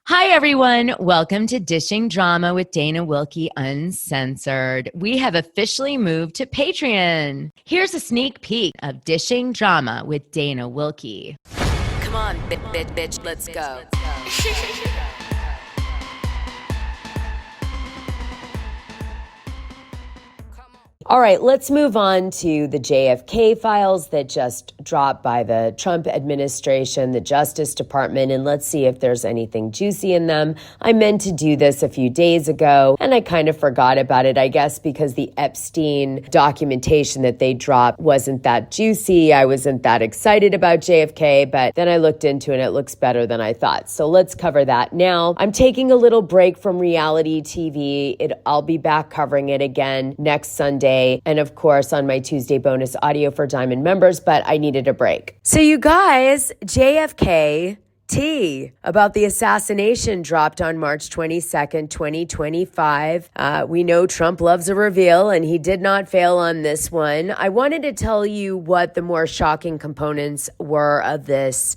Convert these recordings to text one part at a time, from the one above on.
Hi, everyone. Welcome to Dishing Drama with Dana Wilkey Uncensored. We have officially moved to Patreon. Here's a sneak peek of Dishing Drama with Dana Wilkey. Come on, bitch, let's go. All right, let's move on to the JFK files that just dropped by the Trump administration, the Justice Department, and let's see if there's anything juicy in them. I meant to do this a few days ago, and I kind of forgot about it, I guess, because the Epstein documentation that they dropped wasn't that juicy. I wasn't that excited about JFK, but then I looked into it, and it looks better than I thought. So let's cover that now. I'm taking a little break from reality TV. I'll be back covering it again next Sunday. And of course, on my Tuesday bonus audio for Diamond members, but I needed a break. So you guys, JFK about the assassination dropped on March 22nd, 2025. We know Trump loves a reveal, and he did not fail on this one. I wanted to tell you what the more shocking components were of this,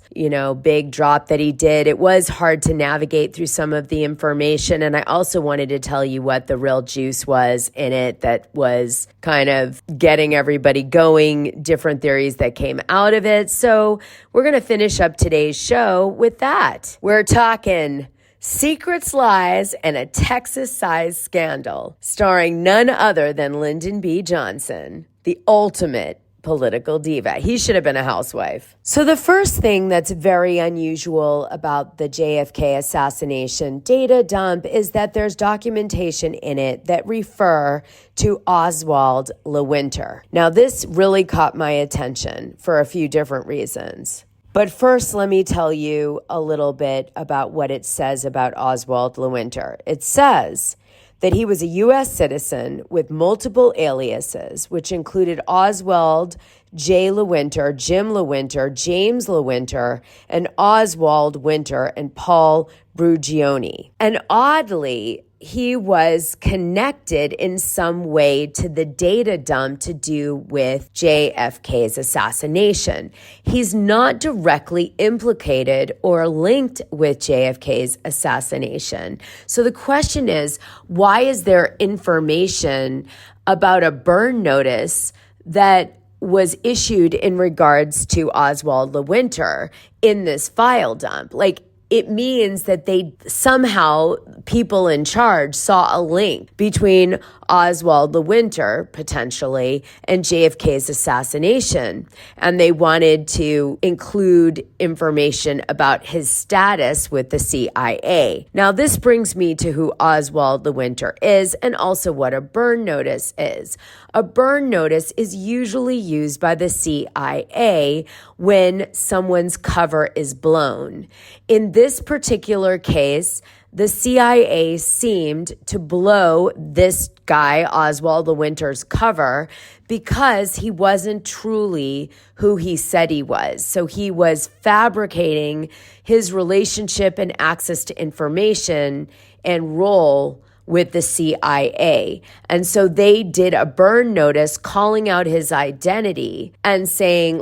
big drop that he did. It was hard to navigate through some of the information, and I also wanted to tell you what the real juice was in it that was kind of getting everybody going, different theories that came out of it. So we're going to finish up today's show with that. We're talking secrets, lies, and a Texas-sized scandal, starring none other than Lyndon B. Johnson, the ultimate political diva. He should have been a housewife. So the first thing that's very unusual about the JFK assassination data dump is that there's documentation in it that refer to Oswald Lewinter. Now, this really caught my attention for a few different reasons. But first, let me tell you a little bit about what it says about Oswald Lewinter. It says that he was a U.S. citizen with multiple aliases, which included Oswald J. Lewinter, Jim Lewinter, James Lewinter, and Oswald Winter, and Paul Brugioni. And oddly, he was connected in some way to the data dump to do with JFK's assassination. He's not directly implicated or linked with JFK's assassination. So the question is, why is there information about a burn notice that was issued in regards to Oswald Lewinter in this file dump? It means that somehow people in charge saw a link between Oswald Lewinter, potentially, and JFK's assassination. And they wanted to include information about his status with the CIA. Now, this brings me to who Oswald Lewinter is and also what a burn notice is. A burn notice is usually used by the CIA when someone's cover is blown. In this particular case, the CIA seemed to blow this guy, Oswald Lewinter's cover, because he wasn't truly who he said he was. So he was fabricating his relationship and access to information and role with the CIA. And so they did a burn notice calling out his identity and saying,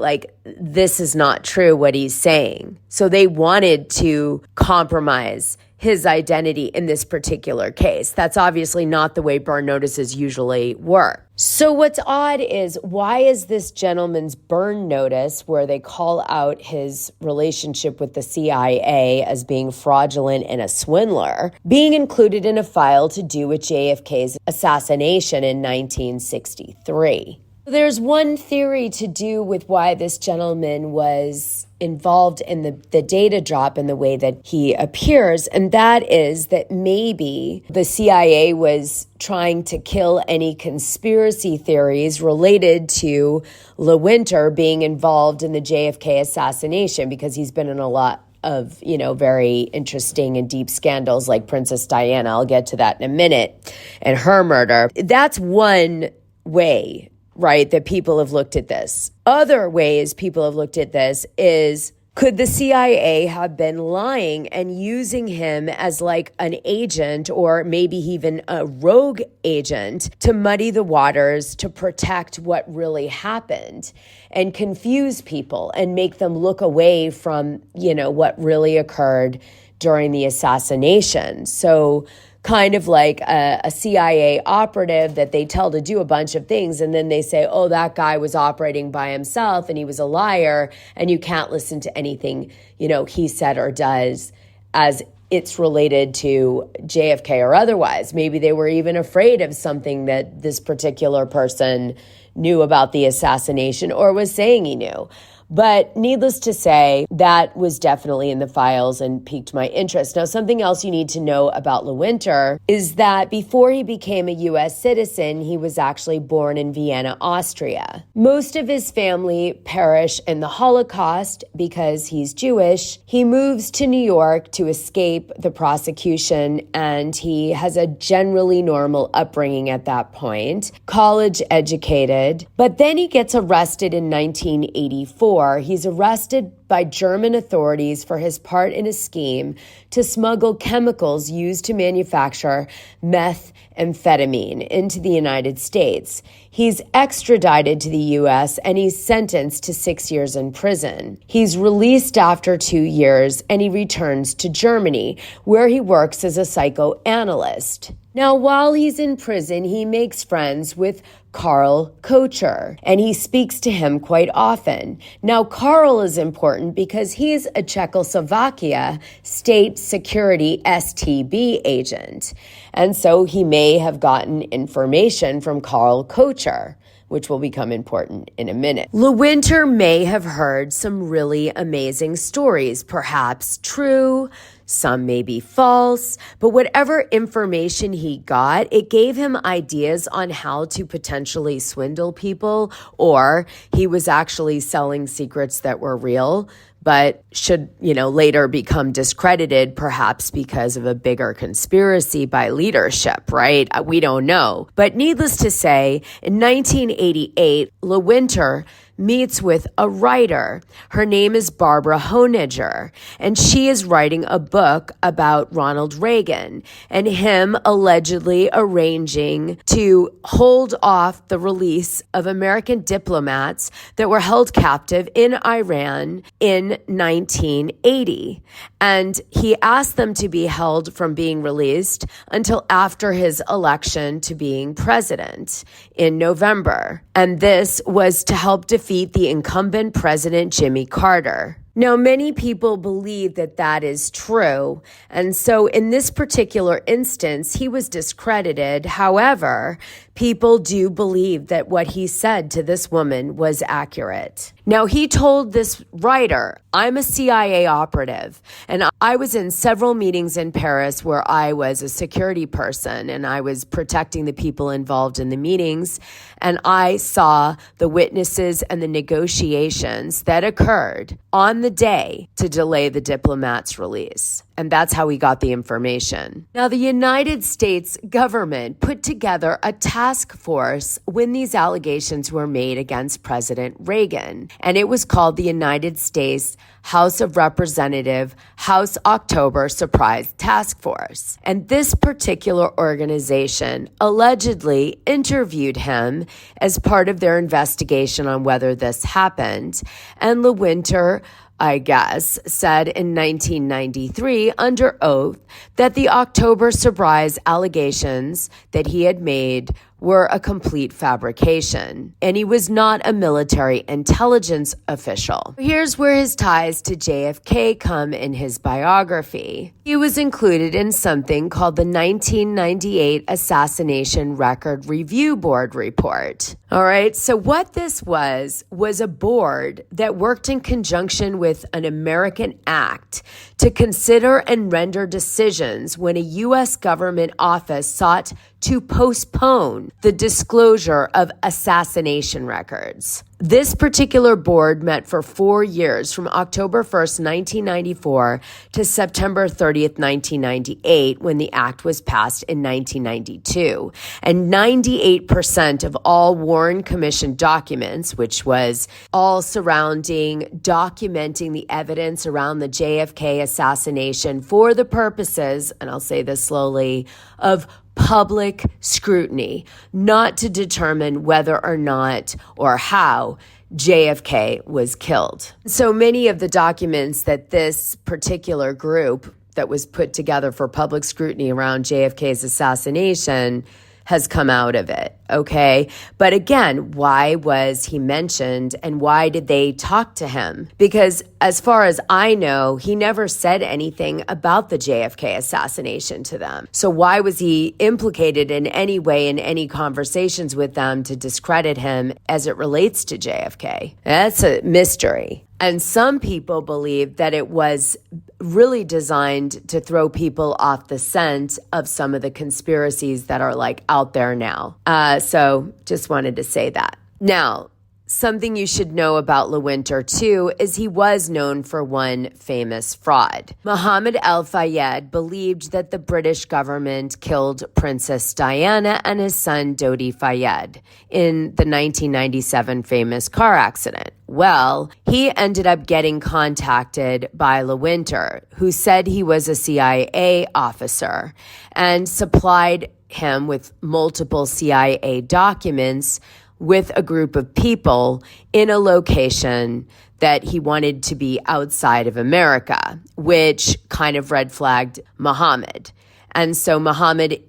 this is not true what he's saying. So they wanted to compromise his identity in this particular case. That's obviously not the way burn notices usually work. So what's odd is, why is this gentleman's burn notice, where they call out his relationship with the CIA as being fraudulent and a swindler, being included in a file to do with JFK's assassination in 1963? There's one theory to do with why this gentleman was involved in the data drop and the way that he appears, and that is that maybe the CIA was trying to kill any conspiracy theories related to Lewinter being involved in the JFK assassination, because he's been in a lot of, very interesting and deep scandals like Princess Diana. I'll get to that in a minute, and her murder. That's one way, right, that people have looked at this. Other ways people have looked at this is, could the CIA have been lying and using him as an agent, or maybe even a rogue agent, to muddy the waters, to protect what really happened and confuse people and make them look away from, what really occurred during the assassination. So kind of like a CIA operative that they tell to do a bunch of things, and then they say, oh, that guy was operating by himself and he was a liar, and you can't listen to anything, he said or does as it's related to JFK or otherwise. Maybe they were even afraid of something that this particular person knew about the assassination or was saying he knew. But needless to say, that was definitely in the files and piqued my interest. Now, something else you need to know about Lewinter is that before he became a U.S. citizen, he was actually born in Vienna, Austria. Most of his family perished in the Holocaust because he's Jewish. He moves to New York to escape the prosecution, and he has a generally normal upbringing at that point, college educated. But then he gets arrested in 1984. He's arrested by German authorities for his part in a scheme to smuggle chemicals used to manufacture methamphetamine into the United States. He's extradited to the U.S. and he's sentenced to 6 years in prison. He's released after 2 years and he returns to Germany, where he works as a psychoanalyst. Now, while he's in prison, he makes friends with Karl Kocher, and he speaks to him quite often. Now, Karl is important because he's a Czechoslovakia state security STB agent, and so he may have gotten information from Karl Kocher, which will become important in a minute. Lewinter may have heard some really amazing stories, perhaps true, some may be false, but whatever information he got, it gave him ideas on how to potentially swindle people, or he was actually selling secrets that were real, but should, later become discredited, perhaps because of a bigger conspiracy by leadership, right? We don't know. But needless to say, in 1988, Lewinter meets with a writer. Her name is Barbara Honegger, and she is writing a book about Ronald Reagan and him allegedly arranging to hold off the release of American diplomats that were held captive in Iran in 1980. And he asked them to be held from being released until after his election to being president in November. And this was to help defeat the incumbent president, Jimmy Carter. Now, many people believe that that is true, and so in this particular instance, he was discredited. However, people do believe that what he said to this woman was accurate. Now, he told this writer, I'm a CIA operative, and I was in several meetings in Paris where I was a security person, and I was protecting the people involved in the meetings, and I saw the witnesses and the negotiations that occurred on the day to delay the diplomat's release. And that's how he got the information. Now, the United States government put together a task force when these allegations were made against President Reagan. And it was called the United States House of Representatives House October Surprise Task Force. And this particular organization allegedly interviewed him as part of their investigation on whether this happened. And Lewinter, I guess, said in 1993 under oath that the October surprise allegations that he had made were a complete fabrication, and he was not a military intelligence official. Here's where his ties to JFK come in his biography. He was included in something called the 1998 Assassination Record Review Board report. All right, so what this was a board that worked in conjunction with an American act to consider and render decisions when a U.S. government office sought to postpone the disclosure of assassination records. This particular board met for 4 years from October 1st, 1994 to September 30th, 1998, when the act was passed in 1992. And 98% of all Warren Commission documents, which was all surrounding documenting the evidence around the JFK assassination for the purposes, and I'll say this slowly, of public scrutiny, not to determine whether or not or how JFK was killed. So many of the documents that this particular group that was put together for public scrutiny around JFK's assassination has come out of it, okay? But again, why was he mentioned and why did they talk to him? Because as far as I know, he never said anything about the JFK assassination to them. So why was he implicated in any way in any conversations with them to discredit him as it relates to JFK? That's a mystery. And some people believe that it was really designed to throw people off the scent of some of the conspiracies that are like out there now. So just wanted to say that. Now, something you should know about Lewinter, too, is he was known for one famous fraud. Mohammed al-Fayed believed that the British government killed Princess Diana and his son Dodi Fayed in the 1997 famous car accident. Well, he ended up getting contacted by Lewinter, who said he was a CIA officer and supplied him with multiple CIA documents with a group of people in a location that he wanted to be outside of America, which kind of red flagged Mohammed. And so Mohammed,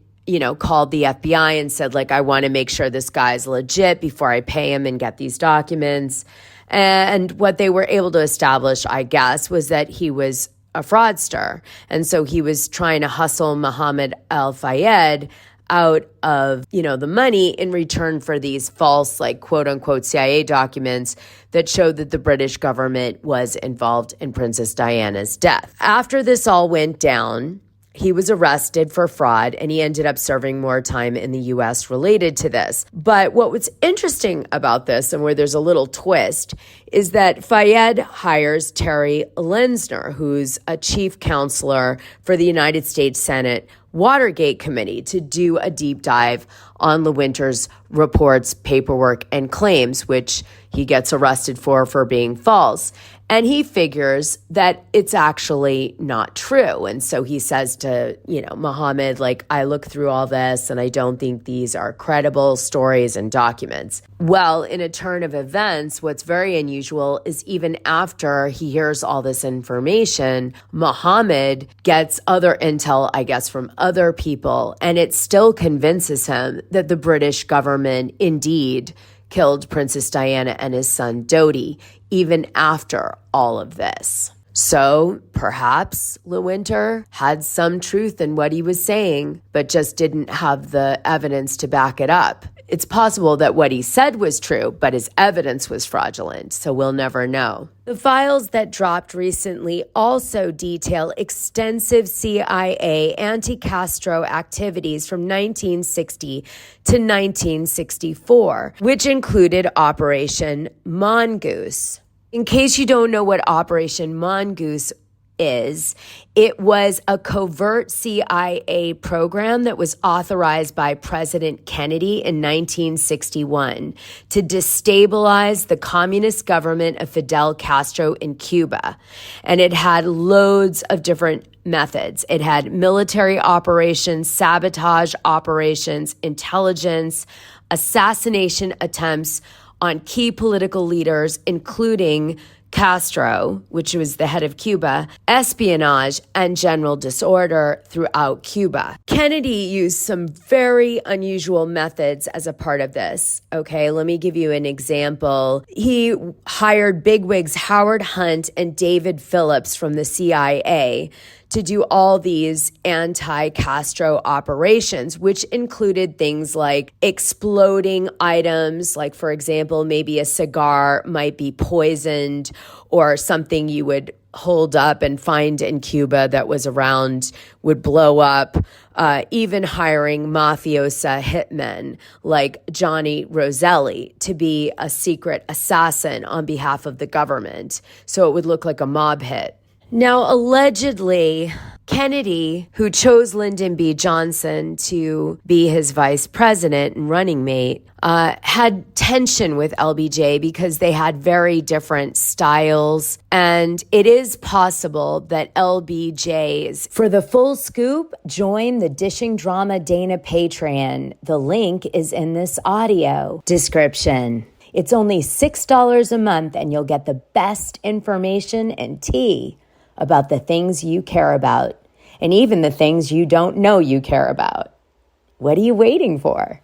called the FBI and said, I want to make sure this guy's legit before I pay him and get these documents. And what they were able to establish, I guess, was that he was a fraudster. And so he was trying to hustle Mohammed al-Fayed out of, the money in return for these false, quote unquote, CIA documents that showed that the British government was involved in Princess Diana's death. After this all went down, he was arrested for fraud and he ended up serving more time in the U.S. related to this. But what was interesting about this, and where there's a little twist, is that Fayed hires Terry Lenzner, who's a chief counselor for the United States Senate Watergate Committee, to do a deep dive on Lewinter's reports, paperwork, and claims, which he gets arrested for being false. And he figures that it's actually not true. And so he says to, Mohammed, I look through all this and I don't think these are credible stories and documents. Well, in a turn of events, what's very unusual is even after he hears all this information, Mohammed gets other intel, I guess, from other people, and it still convinces him that the British government indeed killed Princess Diana and his son Dodi, even after all of this. So perhaps Lewinter had some truth in what he was saying, but just didn't have the evidence to back it up. It's possible that what he said was true, but his evidence was fraudulent, so we'll never know. The files that dropped recently also detail extensive CIA anti-Castro activities from 1960 to 1964, which included Operation Mongoose. In case you don't know what Operation Mongoose is, it was a covert CIA program that was authorized by President Kennedy in 1961 to destabilize the communist government of Fidel Castro in Cuba. And it had loads of different methods. It had military operations, sabotage operations, intelligence, assassination attempts on key political leaders, including Castro, which was the head of Cuba, espionage, and general disorder throughout Cuba. Kennedy used some very unusual methods as a part of this. Okay, let me give you an example. He hired bigwigs Howard Hunt and David Phillips from the CIA to do all these anti-Castro operations, which included things like exploding items, like, for example, maybe a cigar might be poisoned or something you would hold up and find in Cuba that was around would blow up, even hiring mafiosa hitmen like Johnny Roselli to be a secret assassin on behalf of the government, so it would look like a mob hit. Now, allegedly, Kennedy, who chose Lyndon B. Johnson to be his vice president and running mate, had tension with LBJ because they had very different styles. And it is possible that LBJ's... For the full scoop, join the Dishing Drama Dana Patreon. The link is in this audio description. It's only $6 a month and you'll get the best information and tea about the things you care about. and even the things you don't know you care about. What are you waiting for?